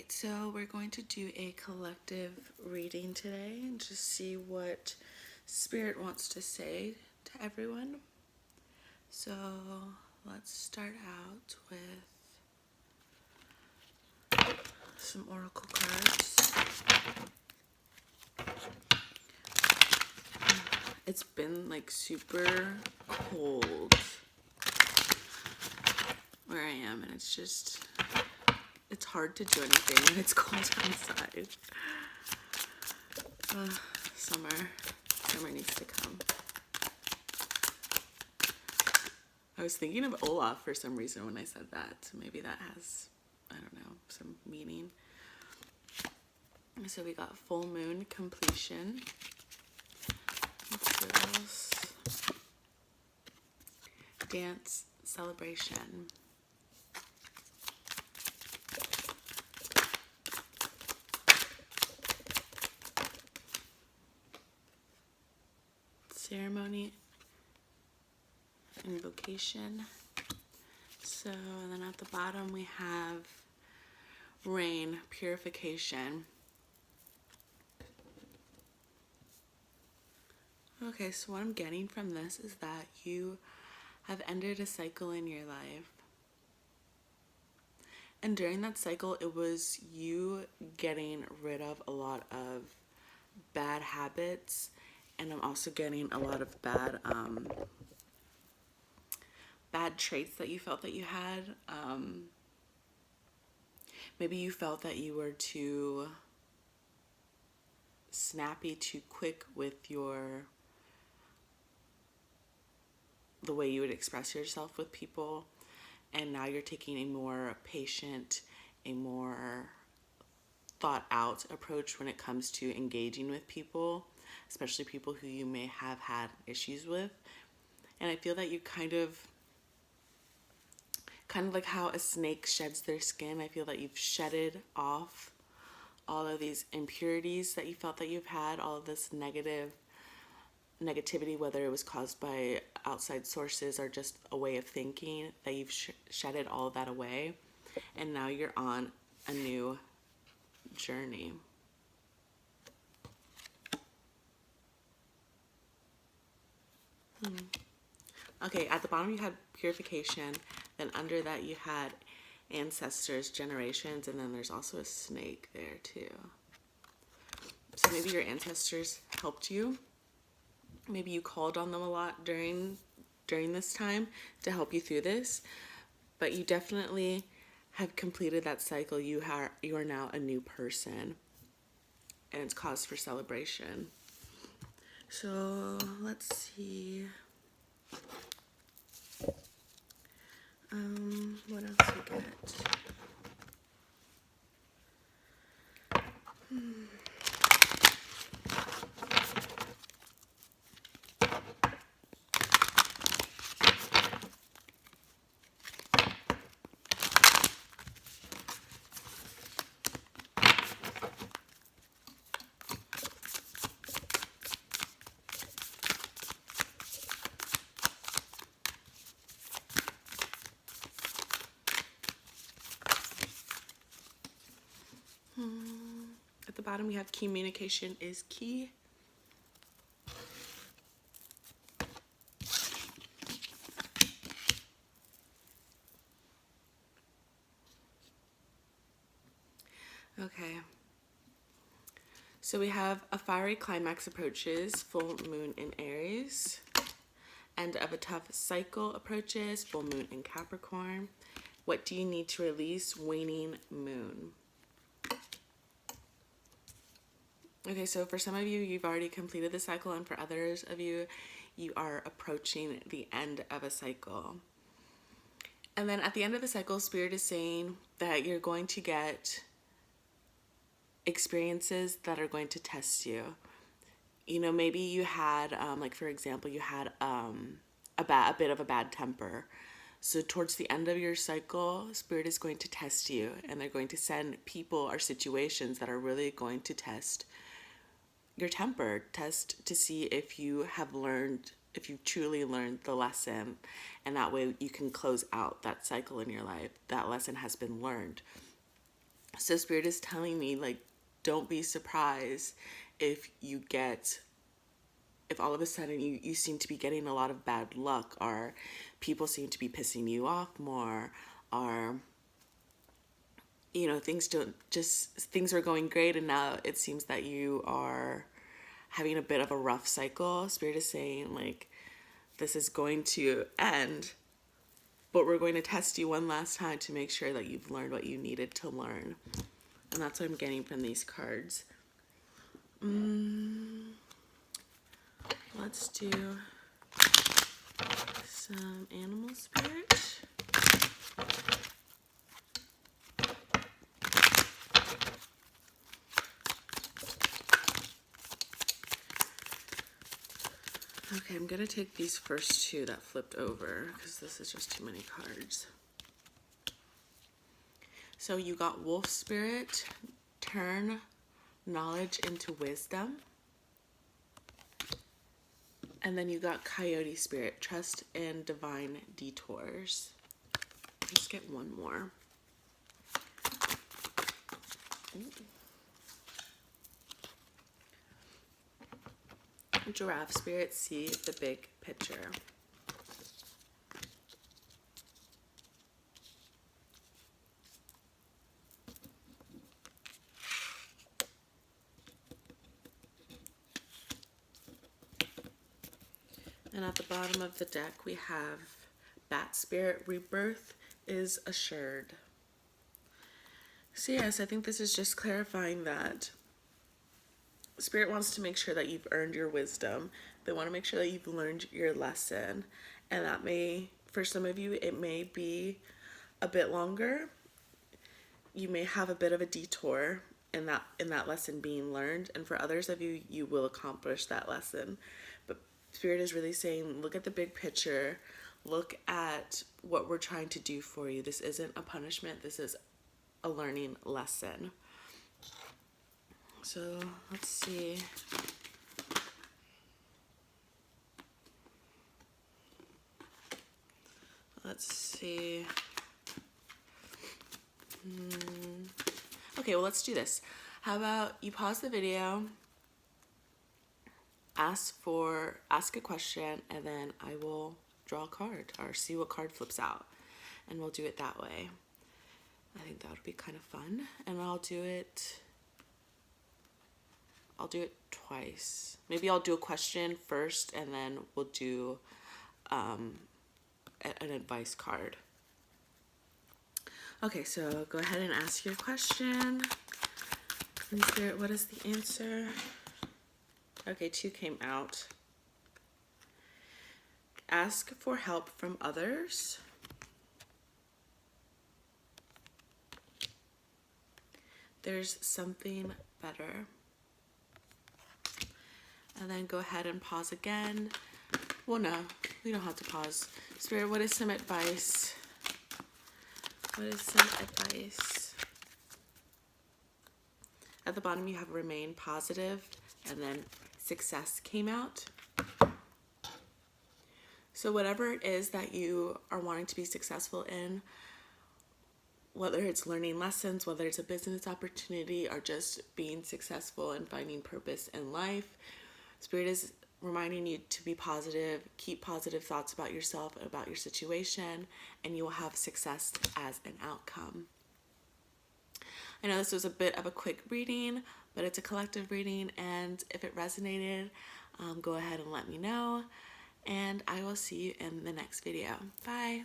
Alright, so we're going to do a collective reading today and just see what Spirit wants to say to everyone. So let's start out with some oracle cards. It's been like super cold where I am, and it's hard to do anything when it's cold outside. Summer needs to come. I was thinking of Olaf for some reason when I said that, so maybe that has, I don't know, some meaning. So we got full moon completion. What else? Dance celebration. Ceremony, invocation. So, and then at the bottom we have rain, purification. Okay, so what I'm getting from this is that you have ended a cycle in your life. And during that cycle, it was you getting rid of a lot of bad habits. And I'm also getting a lot of bad traits that you felt that you had. Maybe you felt that you were too snappy, too quick with the way you would express yourself with people. And now you're taking a more patient, a more thought out approach when it comes to engaging with people, especially people who you may have had issues with. And I feel that you kind of like how a snake sheds their skin. I feel that you've shedded off all of these impurities that you felt that you've had, all of this negativity, whether it was caused by outside sources or just a way of thinking, that you've shedded all of that away. And now you're on a new journey. Okay, at the bottom you had purification, then under that you had ancestors, generations, and then there's also a snake there too. So maybe your ancestors helped you. Maybe you called on them a lot during this time to help you through this, but you definitely have completed that cycle. You are now a new person, and it's cause for celebration. So let's see. What else we get? At the bottom we have communication is key. Okay. So we have a fiery climax approaches, full moon in Aries. End of a tough cycle approaches, full moon in Capricorn. What do you need to release, waning moon? Okay, so for some of you, you've already completed the cycle, and for others of you, you are approaching the end of a cycle. And then at the end of the cycle, Spirit is saying that you're going to get experiences that are going to test you. You know, maybe you had, like for example, you had a bit of a bad temper. So towards the end of your cycle, Spirit is going to test you, and they're going to send people or situations that are really going to test your temper, test to see if you have learned, if you truly learned the lesson, and that way you can close out that cycle in your life. That lesson has been learned. So Spirit is telling me, like, don't be surprised if if all of a sudden you seem to be getting a lot of bad luck, or people seem to be pissing you off more, or things are going great and now it seems that you are having a bit of a rough cycle. Spirit is saying, like, this is going to end, but we're going to test you one last time to make sure that you've learned what you needed to learn. And that's what I'm getting from these cards. Let's do some animal spirit. Okay, I'm gonna take these first two that flipped over because this is just too many cards. So you got wolf spirit, turn knowledge into wisdom. And then you got coyote spirit, trust in divine detours. Let's get one more. Giraffe spirit, see the big picture. And at the bottom of the deck, we have bat spirit, rebirth is assured. So yes, I think this is just clarifying that Spirit wants to make sure that you've earned your wisdom. They want to make sure that you've learned your lesson. And that may, for some of you, it may be a bit longer. You may have a bit of a detour in that lesson being learned. And for others of you, you will accomplish that lesson. But Spirit is really saying, look at the big picture. Look at what we're trying to do for you. This isn't a punishment. This is a learning lesson. So let's see. Let's see. Okay, well, let's do this. How about you pause the video, ask a question, and then I will draw a card or see what card flips out, and we'll do it that way. I think that would be kind of fun, and I'll do it twice. Maybe I'll do a question first, and then we'll do an advice card. Okay, so go ahead and ask your question. Spirit, what is the answer? Okay, 2 came out. Ask for help from others. There's something better. And then go ahead and pause again. Well, no, we don't have to pause. Spirit, what is some advice? What is some advice? At the bottom, you have remain positive, and then success came out. So whatever it is that you are wanting to be successful in, whether it's learning lessons, whether it's a business opportunity, or just being successful and finding purpose in life, Spirit is reminding you to be positive, keep positive thoughts about yourself and about your situation, and you will have success as an outcome. I know this was a bit of a quick reading, but it's a collective reading, and if it resonated, go ahead and let me know, and I will see you in the next video. Bye.